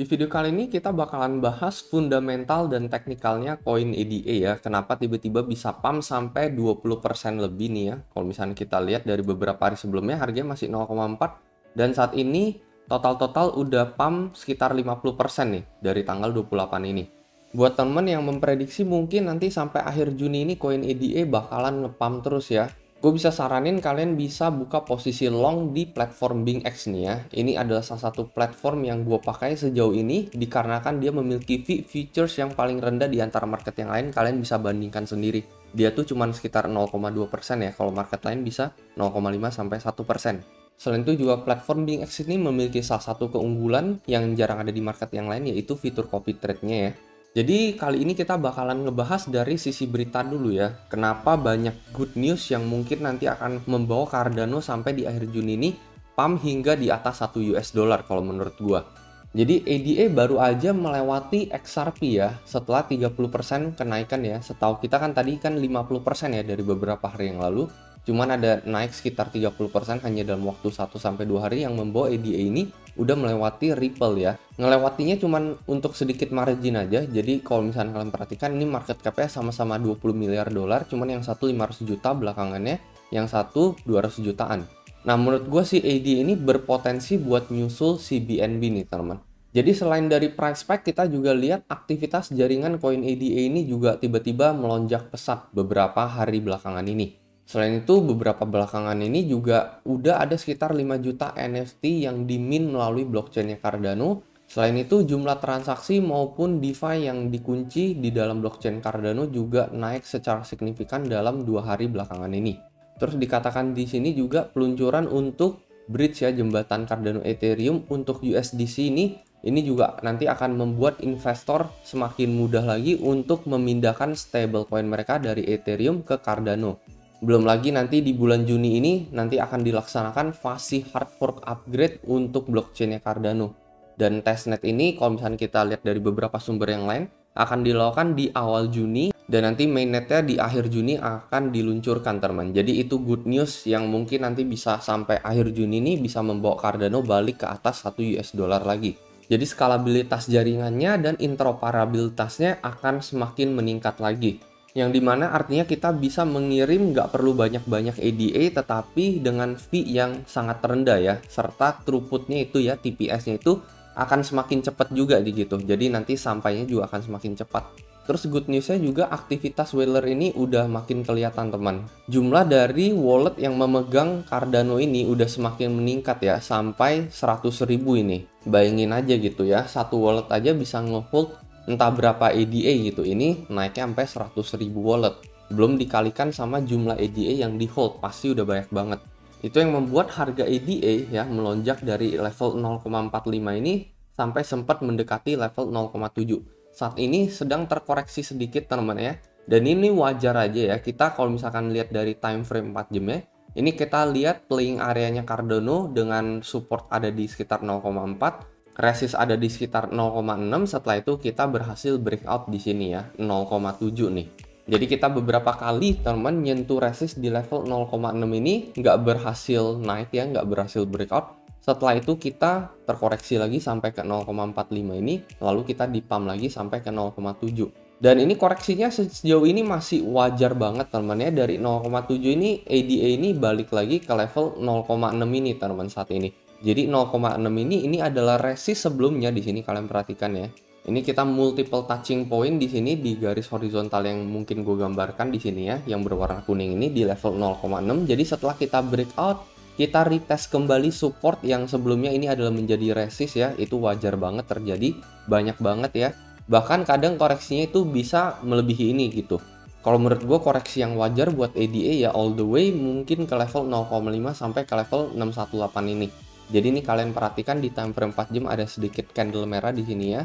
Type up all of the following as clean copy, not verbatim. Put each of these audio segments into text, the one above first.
Di video kali ini kita bakalan bahas fundamental dan teknikalnya koin ADA ya. Kenapa tiba-tiba bisa pump sampai 20% lebih nih ya. Kalau misalnya kita lihat dari beberapa hari sebelumnya harganya masih 0,4 dan saat ini total udah pump sekitar 50% nih dari tanggal 28 ini. Buat temen yang memprediksi mungkin nanti sampai akhir Juni ini koin ADA bakalan nge-pump terus ya. Gue bisa saranin kalian bisa buka posisi long di platform BingX nih ya. Ini adalah salah satu platform yang gue pakai sejauh ini dikarenakan dia memiliki features yang paling rendah di antara market yang lain. Kalian bisa bandingkan sendiri. Dia tuh cuma sekitar 0,2% ya, kalau market lain bisa 0,5 sampai 1%. Selain itu juga platform BingX ini memiliki salah satu keunggulan yang jarang ada di market yang lain, yaitu fitur copy trade-nya ya. Jadi kali ini kita bakalan ngebahas dari sisi berita dulu ya. Kenapa banyak good news yang mungkin nanti akan membawa Cardano sampai di akhir Juni ini pump hingga di atas 1 US dollar kalau menurut gua. Jadi ADA baru aja melewati XRP ya setelah 30% kenaikan ya. Setahu kita kan tadi kan 50% ya dari beberapa hari yang lalu. Cuman ada naik sekitar 30% hanya dalam waktu 1-2 hari yang membawa ADA ini udah melewati Ripple ya. Ngelewatinya cuman untuk sedikit margin aja. Jadi kalau misalnya kalian perhatikan ini market cap-nya sama-sama 20 miliar dolar, cuman yang satu 500 juta belakangannya, yang satu 200 jutaan. Nah, menurut gue sih ADA ini berpotensi buat nyusul si BNB nih, teman. Jadi selain dari price spike, kita juga lihat aktivitas jaringan koin ADA ini juga tiba-tiba melonjak pesat beberapa hari belakangan ini. Selain itu, beberapa belakangan ini juga udah ada sekitar 5 juta NFT yang dimin melalui blockchain-nya Cardano. Selain itu, jumlah transaksi maupun DeFi yang dikunci di dalam blockchain Cardano juga naik secara signifikan dalam 2 hari belakangan ini. Terus dikatakan di sini juga peluncuran untuk bridge ya, jembatan Cardano Ethereum untuk USDC ini juga nanti akan membuat investor semakin mudah lagi untuk memindahkan stablecoin mereka dari Ethereum ke Cardano. Belum lagi nanti di bulan Juni ini nanti akan dilaksanakan fase hard fork upgrade untuk blockchainnya Cardano. Dan testnet ini kalau misalnya kita lihat dari beberapa sumber yang lain akan dilakukan di awal Juni dan nanti mainnetnya di akhir Juni akan diluncurkan teman. Jadi itu good news yang mungkin nanti bisa sampai akhir Juni ini bisa membawa Cardano balik ke atas 1 US dollar lagi. Jadi skalabilitas jaringannya dan interoperabilitasnya akan semakin meningkat lagi. Yang dimana artinya kita bisa mengirim nggak perlu banyak-banyak ADA tetapi dengan fee yang sangat rendah ya, serta throughputnya itu ya, TPS-nya itu akan semakin cepat juga gitu. Jadi nanti sampainya juga akan semakin cepat. Terus good news-nya juga aktivitas Whaler ini udah makin kelihatan teman. Jumlah dari wallet yang memegang Cardano ini udah semakin meningkat ya, sampai 100.000 ini. Bayangin aja gitu ya, satu wallet aja bisa ngehold entah berapa ADA gitu. Ini naiknya sampai 100.000 wallet. Belum dikalikan sama jumlah ADA yang di hold, pasti udah banyak banget. Itu yang membuat harga ADA ya melonjak dari level 0,45 ini sampai sempat mendekati level 0,7. Saat ini sedang terkoreksi sedikit teman ya. Dan ini wajar aja ya. Kita kalau misalkan lihat dari time frame 4 jamnya, ini kita lihat playing areanya Cardano dengan support ada di sekitar 0,4. Resist ada di sekitar 0,6, setelah itu kita berhasil breakout di sini ya, 0,7 nih. Jadi kita beberapa kali teman nyentuh resist di level 0,6 ini nggak berhasil naik ya, nggak berhasil breakout. Setelah itu kita terkoreksi lagi sampai ke 0,45 ini, lalu kita dipump lagi sampai ke 0,7. Dan ini koreksinya sejauh ini masih wajar banget teman ya, dari 0,7 ini ADA ini balik lagi ke level 0,6 ini teman saat ini. Jadi 0,6 ini adalah resist sebelumnya di sini kalian perhatikan ya. Ini kita multiple touching point di sini di garis horizontal yang mungkin gue gambarkan di sini ya, yang berwarna kuning ini di level 0,6. Jadi setelah kita breakout, kita retest kembali support yang sebelumnya ini adalah menjadi resist ya. Itu wajar banget terjadi, banyak banget ya. Bahkan kadang koreksinya itu bisa melebihi ini gitu. Kalau menurut gue koreksi yang wajar buat ADA ya all the way mungkin ke level 0,5 sampai ke level 618 ini. Jadi ini kalian perhatikan di time frame 4 jam ada sedikit candle merah di sini ya.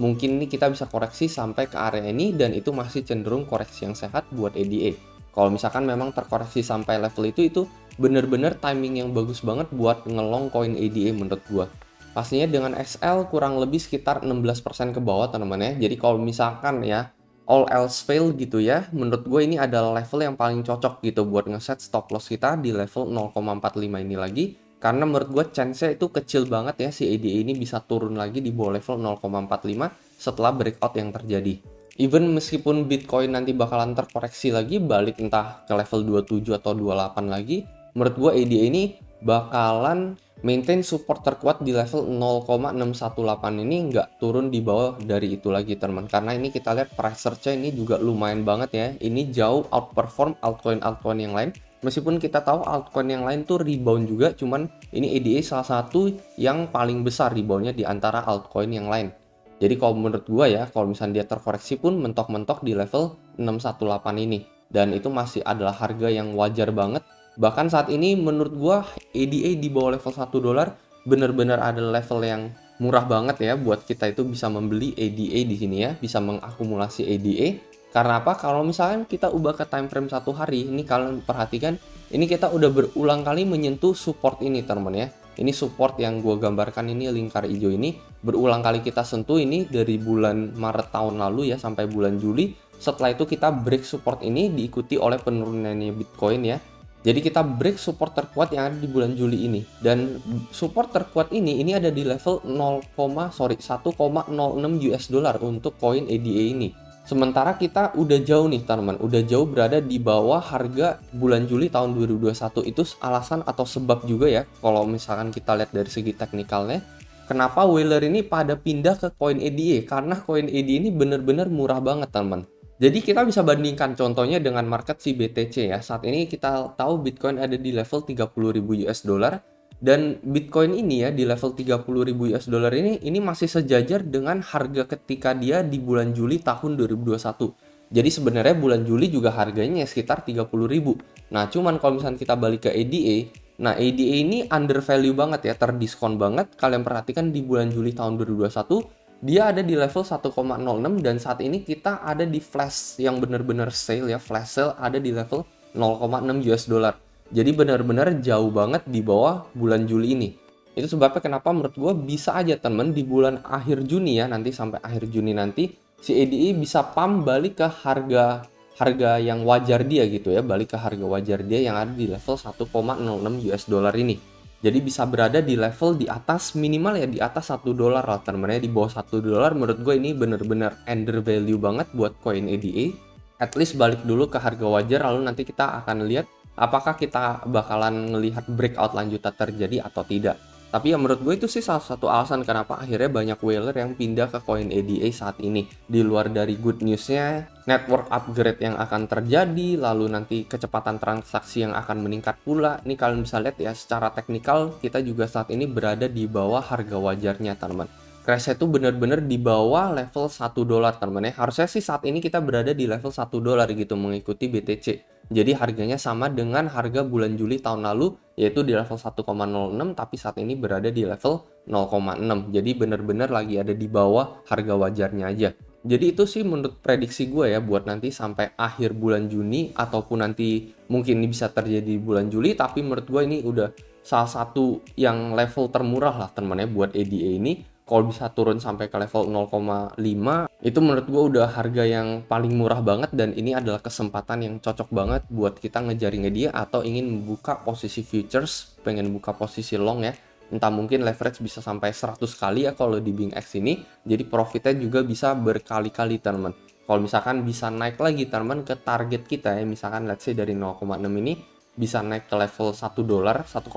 Mungkin ini kita bisa koreksi sampai ke area ini dan itu masih cenderung koreksi yang sehat buat ADA. Kalau misalkan memang terkoreksi sampai level itu bener-bener timing yang bagus banget buat ngelong koin ADA menurut gua. Pastinya dengan XL kurang lebih sekitar 16% ke bawah teman-teman ya. Jadi kalau misalkan ya all else fail gitu ya, menurut gue ini adalah level yang paling cocok gitu buat ngeset stop loss kita di level 0,45 ini lagi. karena menurut gue chance-nya itu kecil banget ya si EDA ini bisa turun lagi di bawah level 0,45 setelah breakout yang terjadi. Even meskipun Bitcoin nanti bakalan terkoreksi lagi balik entah ke level 27 atau 28 lagi, menurut gue EDA ini bakalan maintain support terkuat di level 0,618 ini, nggak turun di bawah dari itu lagi teman. Karena ini kita lihat price search-nya ini juga lumayan banget ya. Ini jauh outperform altcoin-altcoin yang lain. Meskipun kita tahu altcoin yang lain tuh rebound juga, cuman ini EDA salah satu yang paling besar reboundnya di antara altcoin yang lain. Jadi kalau menurut gua ya, kalau misalnya dia terkoreksi pun mentok-mentok di level 618 ini. Dan itu masih adalah harga yang wajar banget. Bahkan saat ini menurut gua EDA di bawah level 1 dolar benar-benar ada level yang murah banget ya buat kita itu bisa membeli EDA di sini ya, bisa mengakumulasi EDA. Karena apa? Kalau misalkan kita ubah ke time frame 1 hari, ini kalian perhatikan, ini kita udah berulang kali menyentuh support ini teman ya. Ini support yang gua gambarkan ini lingkar hijau ini berulang kali kita sentuh ini dari bulan Maret tahun lalu ya sampai bulan Juli. Setelah itu kita break support ini diikuti oleh penurunannya Bitcoin ya. Jadi kita break support terkuat yang ada di bulan Juli ini. Dan support terkuat ini ada di level 1,06 US dollar untuk koin EDA ini. Sementara kita udah jauh nih teman-teman, udah jauh berada di bawah harga bulan Juli tahun 2021. Itu alasan atau sebab juga ya, kalau misalkan kita lihat dari segi teknikalnya, kenapa whaler ini pada pindah ke koin EDA, karena koin EDA ini bener-bener murah banget teman-teman. Jadi kita bisa bandingkan contohnya dengan market si BTC ya. Saat ini kita tahu Bitcoin ada di level 30.000 US dollar. Dan Bitcoin ini ya di level 30.000 US dollar ini masih sejajar dengan harga ketika dia di bulan Juli tahun 2021. Jadi sebenarnya bulan Juli juga harganya sekitar 30.000. Nah, cuman kalau misalnya kita balik ke EDA, nah EDA ini undervalue banget ya, terdiskon banget. Kalian perhatikan di bulan Juli tahun 2021 dia ada di level 1,06 dan saat ini kita ada di flash yang benar-benar sale ya, flash sale ada di level 0,6 US dollar. Jadi benar-benar jauh banget di bawah bulan Juli ini. Itu sebabnya kenapa menurut gue bisa aja temen di bulan akhir Juni ya, nanti sampai akhir Juni nanti si EDA bisa pump balik ke harga yang wajar dia gitu ya, balik ke harga wajar dia yang ada di level 1,06 US dollar ini. Jadi bisa berada di level di atas minimal ya di atas 1 dolar lah temen-temen, di bawah 1 dolar menurut gue ini bener-bener undervalue banget buat koin EDA. At least balik dulu ke harga wajar, lalu nanti kita akan lihat apakah kita bakalan ngelihat breakout lanjutan terjadi atau tidak. Tapi ya menurut gue itu sih salah satu alasan kenapa akhirnya banyak whaler yang pindah ke koin EDA saat ini. Di luar dari good newsnya, network upgrade yang akan terjadi, lalu nanti kecepatan transaksi yang akan meningkat pula. Ini kalian bisa lihat ya secara teknikal kita juga saat ini berada di bawah harga wajarnya teman-teman. Crash itu benar-benar di bawah level 1 dolar teman-teman ya. Harusnya sih saat ini kita berada di level 1 dolar gitu mengikuti BTC. Jadi harganya sama dengan harga bulan Juli tahun lalu yaitu di level 1,06 tapi saat ini berada di level 0,6. Jadi benar-benar lagi ada di bawah harga wajarnya aja. Jadi itu sih menurut prediksi gue ya buat nanti sampai akhir bulan Juni ataupun nanti mungkin ini bisa terjadi di bulan Juli, tapi menurut gue ini udah salah satu yang level termurah lah teman-teman ya buat EDA ini. Kalau bisa turun sampai ke level 0,5 itu menurut gue udah harga yang paling murah banget dan ini adalah kesempatan yang cocok banget buat kita ngejaring dia atau ingin membuka posisi futures, pengen buka posisi long ya. Entah mungkin leverage bisa sampai 100 kali ya kalau di BingX ini. Jadi profitnya juga bisa berkali-kali teman-teman. Kalau misalkan bisa naik lagi teman-teman ke target kita ya, misalkan let's say dari 0,6 ini bisa naik ke level 1 dolar 1,06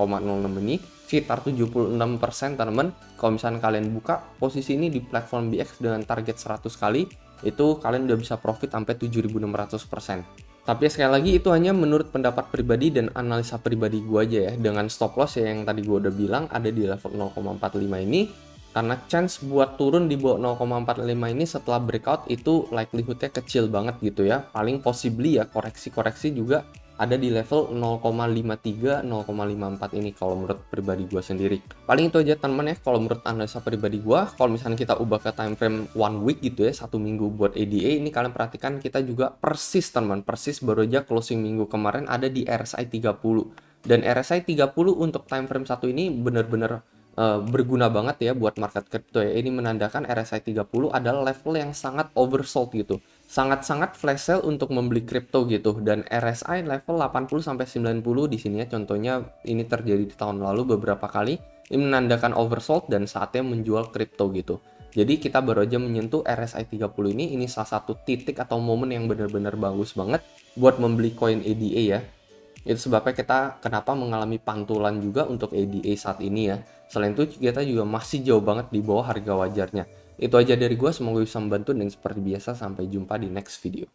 ini sekitar 76% teman-teman. Kalau misalnya kalian buka posisi ini di platform BX dengan target 100 kali itu kalian udah bisa profit sampai 7.600%. Tapi sekali lagi itu hanya menurut pendapat pribadi dan analisa pribadi gue aja ya, dengan stop loss ya yang tadi gue udah bilang ada di level 0,45 ini, karena chance buat turun di bawah 0,45 ini setelah breakout itu likelihoodnya kecil banget gitu ya. Paling possibly ya koreksi-koreksi juga ada di level 0,53 0,54 ini kalau menurut pribadi gue sendiri. Paling itu aja teman-teman ya kalau menurut analisa pribadi gue. Kalau misalnya kita ubah ke time frame 1 week gitu ya, 1 minggu buat EDA ini kalian perhatikan kita juga persis teman-teman, persis baru aja closing minggu kemarin ada di RSI 30. Dan RSI 30 untuk time frame 1 ini benar-benar berguna banget ya buat market crypto ya. Ini menandakan RSI 30 adalah level yang sangat oversold gitu, sangat-sangat flash sale untuk membeli kripto gitu, dan RSI level 80 sampai 90 di sini ya, contohnya ini terjadi di tahun lalu beberapa kali. Ini menandakan oversold dan saatnya menjual kripto gitu. Jadi kita baru aja menyentuh RSI 30 ini salah satu titik atau momen yang benar-benar bagus banget buat membeli koin ADA ya. Itu sebabnya kita kenapa mengalami pantulan juga untuk ADA saat ini ya. Selain itu kita juga masih jauh banget di bawah harga wajarnya. Itu aja dari gue, semoga bisa membantu dan seperti biasa sampai jumpa di next video.